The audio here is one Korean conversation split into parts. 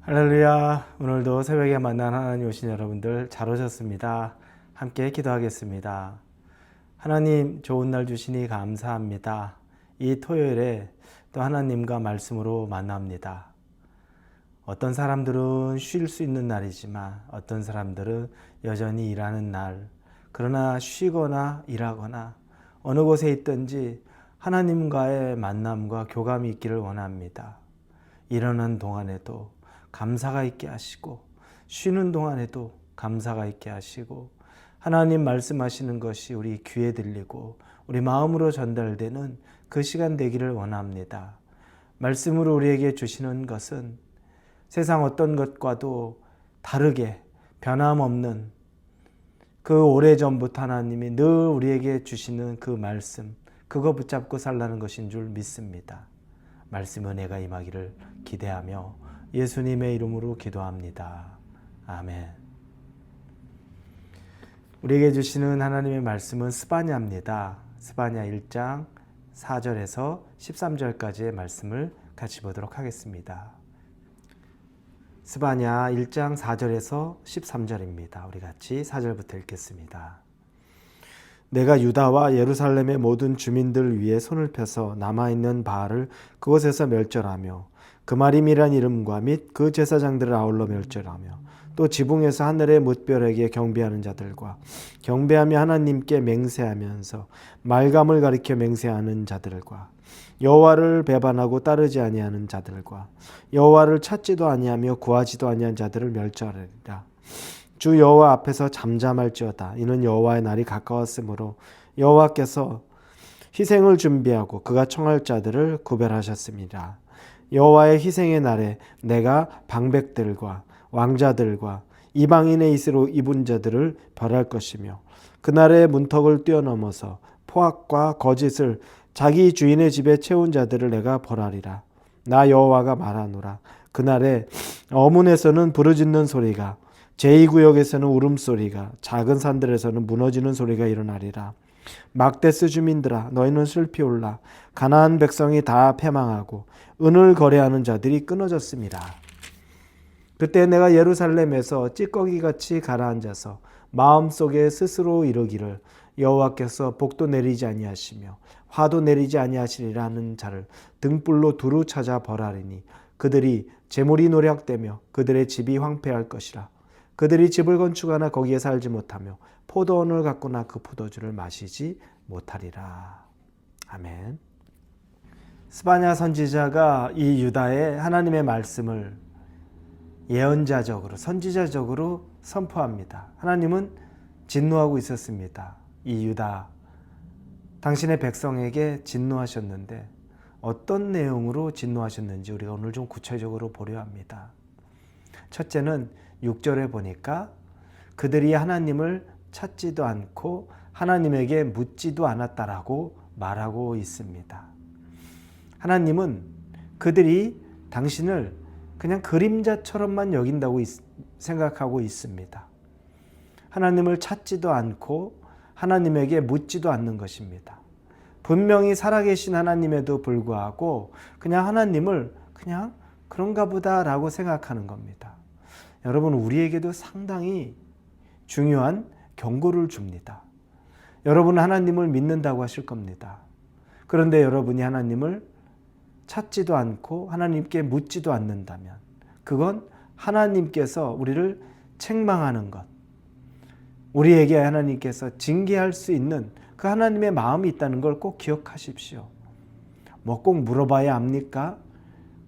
할렐루야. 오늘도 새벽에 만난 하나님 오신 여러분들 잘 오셨습니다. 함께 기도하겠습니다. 하나님 좋은 날 주시니 감사합니다. 이 토요일에 또 하나님과 말씀으로 만납니다. 어떤 사람들은 쉴 수 있는 날이지만 어떤 사람들은 여전히 일하는 날, 그러나 쉬거나 일하거나 어느 곳에 있든지 하나님과의 만남과 교감이 있기를 원합니다. 일하는 동안에도 감사가 있게 하시고 쉬는 동안에도 감사가 있게 하시고 하나님 말씀하시는 것이 우리 귀에 들리고 우리 마음으로 전달되는 그 시간 되기를 원합니다. 말씀으로 우리에게 주시는 것은 세상 어떤 것과도 다르게 변함없는 그 오래전부터 하나님이 늘 우리에게 주시는 그 말씀, 그거 붙잡고 살라는 것인 줄 믿습니다. 말씀 은혜가 임하기를 기대하며 예수님의 이름으로 기도합니다. 아멘. 우리에게 주시는 하나님의 말씀은 스바냐입니다. 스바냐 1장 4절에서 13절까지의 말씀을 같이 보도록 하겠습니다. 스바냐 1장 4절에서 13절입니다. 우리 같이 4절부터 읽겠습니다. 내가 유다와 예루살렘의 모든 주민들 위에 손을 펴서 남아있는 바알을 그곳에서 멸절하며 그마림이란 이름과 및 그 제사장들을 아울러 멸절하며 또 지붕에서 하늘의 뭇별에게 경배하는 자들과 경배하며 하나님께 맹세하면서 말감을 가리켜 맹세하는 자들과 여호와를 배반하고 따르지 아니하는 자들과 여호와를 찾지도 아니하며 구하지도 아니한 자들을 멸절하리라. 주 여호와 앞에서 잠잠할지어다. 이는 여호와의 날이 가까웠으므로 여호와께서 희생을 준비하고 그가 청할 자들을 구별하셨습니다. 여호와의 희생의 날에 내가 방백들과 왕자들과 이방인의 이스로 입은 자들을 벌할 것이며 그날의 문턱을 뛰어넘어서 포악과 거짓을 자기 주인의 집에 채운 자들을 내가 벌하리라. 나 여호와가 말하노라. 그날에 어문에서는 부르짖는 소리가 제2구역에서는 울음소리가 작은 산들에서는 무너지는 소리가 일어나리라. 막데스 주민들아 너희는 슬피 울라. 가나안 백성이 다 패망하고 은을 거래하는 자들이 끊어졌습니다. 그때 내가 예루살렘에서 찌꺼기같이 가라앉아서 마음속에 스스로 이르기를 여호와께서 복도 내리지 아니하시며 화도 내리지 아니하시리라 하는 자를 등불로 두루 찾아 벌하리니 그들이 재물이 노략되며 그들의 집이 황폐할 것이라. 그들이 집을 건축하나 거기에 살지 못하며 포도원을 갖거나 그 포도주를 마시지 못하리라. 아멘. 스바냐 선지자가 이 유다의 하나님의 말씀을 예언자적으로 선지자적으로 선포합니다. 하나님은 진노하고 있었습니다. 이 유다 당신의 백성에게 진노하셨는데 어떤 내용으로 진노하셨는지 우리가 오늘 좀 구체적으로 보려 합니다. 첫째는 6절에 보니까 그들이 하나님을 찾지도 않고 하나님에게 묻지도 않았다라고 말하고 있습니다. 하나님은 그들이 당신을 그냥 그림자처럼만 여긴다고 생각하고 있습니다. 하나님을 찾지도 않고 하나님에게 묻지도 않는 것입니다. 분명히 살아계신 하나님에도 불구하고 그냥 하나님을 그냥 그런가 보다라고 생각하는 겁니다. 여러분, 우리에게도 상당히 중요한 경고를 줍니다. 여러분은 하나님을 믿는다고 하실 겁니다. 그런데 여러분이 하나님을 찾지도 않고 하나님께 묻지도 않는다면 그건 하나님께서 우리를 책망하는 것, 우리에게 하나님께서 징계할 수 있는 그 하나님의 마음이 있다는 걸 꼭 기억하십시오. 꼭 물어봐야 합니까?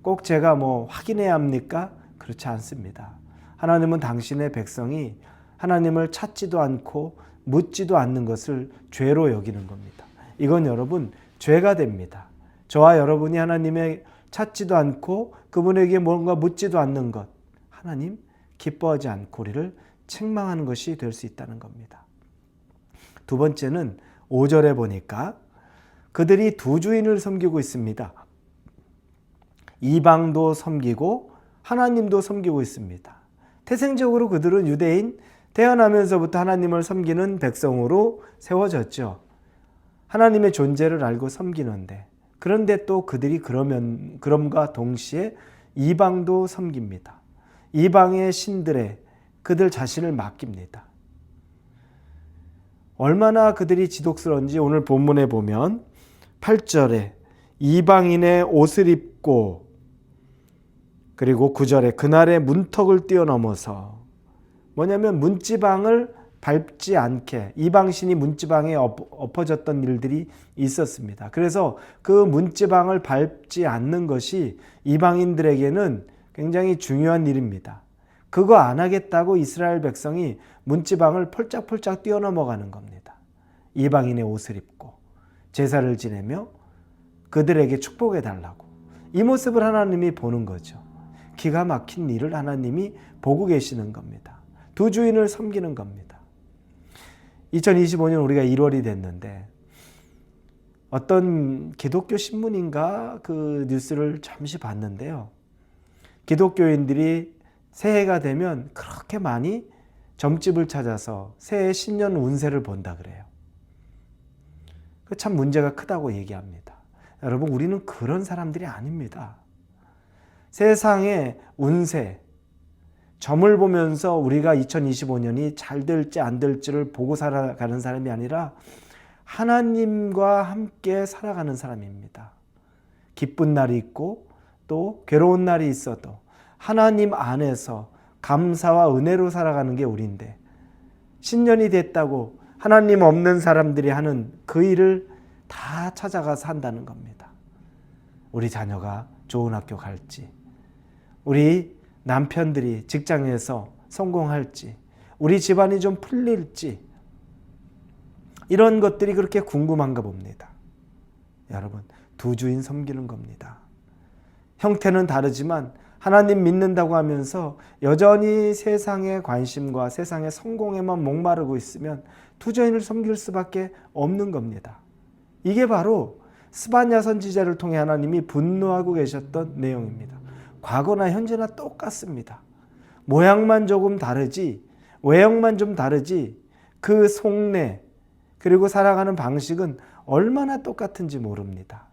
꼭 제가 확인해야 합니까? 그렇지 않습니다. 하나님은 당신의 백성이 하나님을 찾지도 않고 묻지도 않는 것을 죄로 여기는 겁니다. 이건 여러분 죄가 됩니다. 저와 여러분이 하나님의 찾지도 않고 그분에게 뭔가 묻지도 않는 것, 하나님 기뻐하지 않고 우리를 책망하는 것이 될 수 있다는 겁니다. 두 번째는 5절에 보니까 그들이 두 주인을 섬기고 있습니다. 이방도 섬기고 하나님도 섬기고 있습니다. 태생적으로 그들은 유대인, 태어나면서부터 하나님을 섬기는 백성으로 세워졌죠. 하나님의 존재를 알고 섬기는데, 그런데 또 그들이 그럼과 동시에 이방도 섬깁니다. 이방의 신들에 그들 자신을 맡깁니다. 얼마나 그들이 지독스러운지 오늘 본문에 보면 8절에 이방인의 옷을 입고, 그리고 9절에 그날의 문턱을 뛰어넘어서, 뭐냐면 문지방을 밟지 않게, 이방신이 문지방에 엎어졌던 일들이 있었습니다. 그래서 그 문지방을 밟지 않는 것이 이방인들에게는 굉장히 중요한 일입니다. 그거 안 하겠다고 이스라엘 백성이 문지방을 폴짝폴짝 뛰어넘어가는 겁니다. 이방인의 옷을 입고 제사를 지내며 그들에게 축복해 달라고. 이 모습을 하나님이 보는 거죠. 기가 막힌 일을 하나님이 보고 계시는 겁니다. 두 주인을 섬기는 겁니다. 2025년 우리가 1월이 됐는데 어떤 기독교 신문인가 그 뉴스를 잠시 봤는데요. 기독교인들이 새해가 되면 그렇게 많이 점집을 찾아서 새해 신년 운세를 본다 그래요. 참 문제가 크다고 얘기합니다. 여러분, 우리는 그런 사람들이 아닙니다. 세상의 운세, 점을 보면서 우리가 2025년이 잘 될지 안 될지를 보고 살아가는 사람이 아니라 하나님과 함께 살아가는 사람입니다. 기쁜 날이 있고 또 괴로운 날이 있어도 하나님 안에서 감사와 은혜로 살아가는 게 우리인데, 신년이 됐다고 하나님 없는 사람들이 하는 그 일을 다 찾아가서 한다는 겁니다. 우리 자녀가 좋은 학교 갈지, 우리 남편들이 직장에서 성공할지, 우리 집안이 좀 풀릴지, 이런 것들이 그렇게 궁금한가 봅니다. 여러분, 두 주인 섬기는 겁니다. 형태는 다르지만 하나님 믿는다고 하면서 여전히 세상의 관심과 세상의 성공에만 목마르고 있으면 두 주인을 섬길 수밖에 없는 겁니다. 이게 바로 스바냐 선지자를 통해 하나님이 분노하고 계셨던 내용입니다. 과거나 현재나 똑같습니다. 모양만 조금 다르지, 외형만 좀 다르지, 그 속내 그리고 살아가는 방식은 얼마나 똑같은지 모릅니다.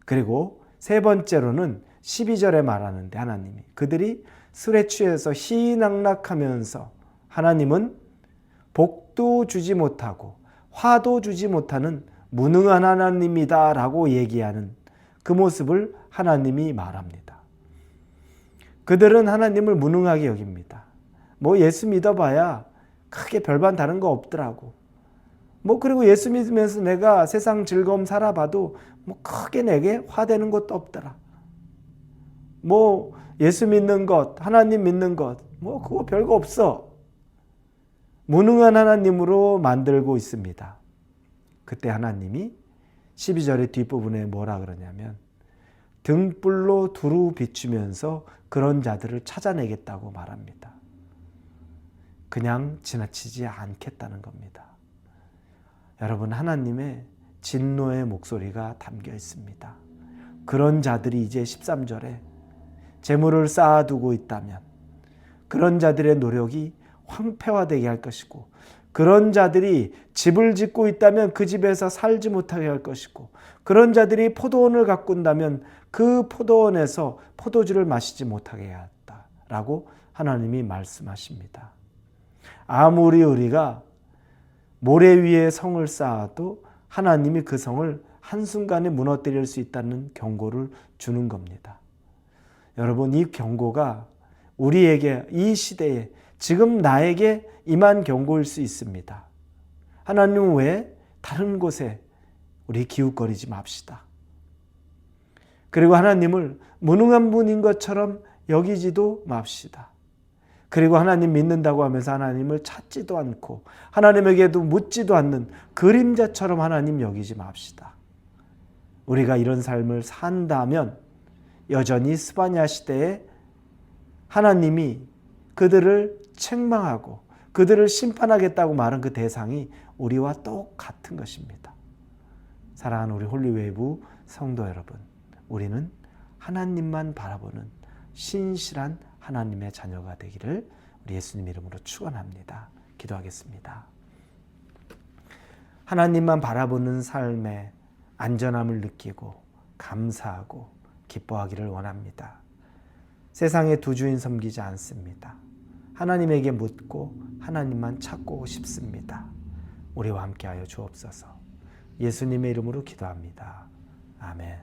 그리고 세 번째로는 12절에 말하는데, 하나님이 그들이 술에 취해서 희희낙낙하면서 하나님은 복도 주지 못하고 화도 주지 못하는 무능한 하나님이다 라고 얘기하는 그 모습을 하나님이 말합니다. 그들은 하나님을 무능하게 여깁니다. 뭐 예수 믿어봐야 크게 별반 다른 거 없더라고. 뭐 그리고 예수 믿으면서 내가 세상 즐거움 살아봐도 뭐 크게 내게 화되는 것도 없더라. 뭐 예수 믿는 것, 하나님 믿는 것, 뭐 그거 별거 없어. 무능한 하나님으로 만들고 있습니다. 그때 하나님이 12절의 뒷부분에 뭐라 그러냐면 등불로 두루 비추면서 그런 자들을 찾아내겠다고 말합니다. 그냥 지나치지 않겠다는 겁니다. 여러분, 하나님의 진노의 목소리가 담겨 있습니다. 그런 자들이 이제 13절에 재물을 쌓아두고 있다면 그런 자들의 노력이 황폐화되게 할 것이고, 그런 자들이 집을 짓고 있다면 그 집에서 살지 못하게 할 것이고, 그런 자들이 포도원을 가꾼다면 그 포도원에서 포도주를 마시지 못하게 하였다라고 하나님이 말씀하십니다. 아무리 우리가 모래 위에 성을 쌓아도 하나님이 그 성을 한순간에 무너뜨릴 수 있다는 경고를 주는 겁니다. 여러분, 이 경고가 우리에게 이 시대에 지금 나에게 임한 경고일 수 있습니다. 하나님 외에 다른 곳에 우리 기웃거리지 맙시다. 그리고 하나님을 무능한 분인 것처럼 여기지도 맙시다. 그리고 하나님 믿는다고 하면서 하나님을 찾지도 않고 하나님에게도 묻지도 않는 그림자처럼 하나님 여기지 맙시다. 우리가 이런 삶을 산다면 여전히 스바냐 시대에 하나님이 그들을 책망하고 그들을 심판하겠다고 말한 그 대상이 우리와 똑같은 것입니다. 사랑하는 우리 홀리웨이브 성도 여러분, 우리는 하나님만 바라보는 신실한 하나님의 자녀가 되기를 우리 예수님 이름으로 축원합니다. 기도하겠습니다. 하나님만 바라보는 삶에 안전함을 느끼고 감사하고 기뻐하기를 원합니다. 세상의 두 주인 섬기지 않습니다. 하나님에게 묻고 하나님만 찾고 싶습니다. 우리와 함께하여 주옵소서. 예수님의 이름으로 기도합니다. 아멘.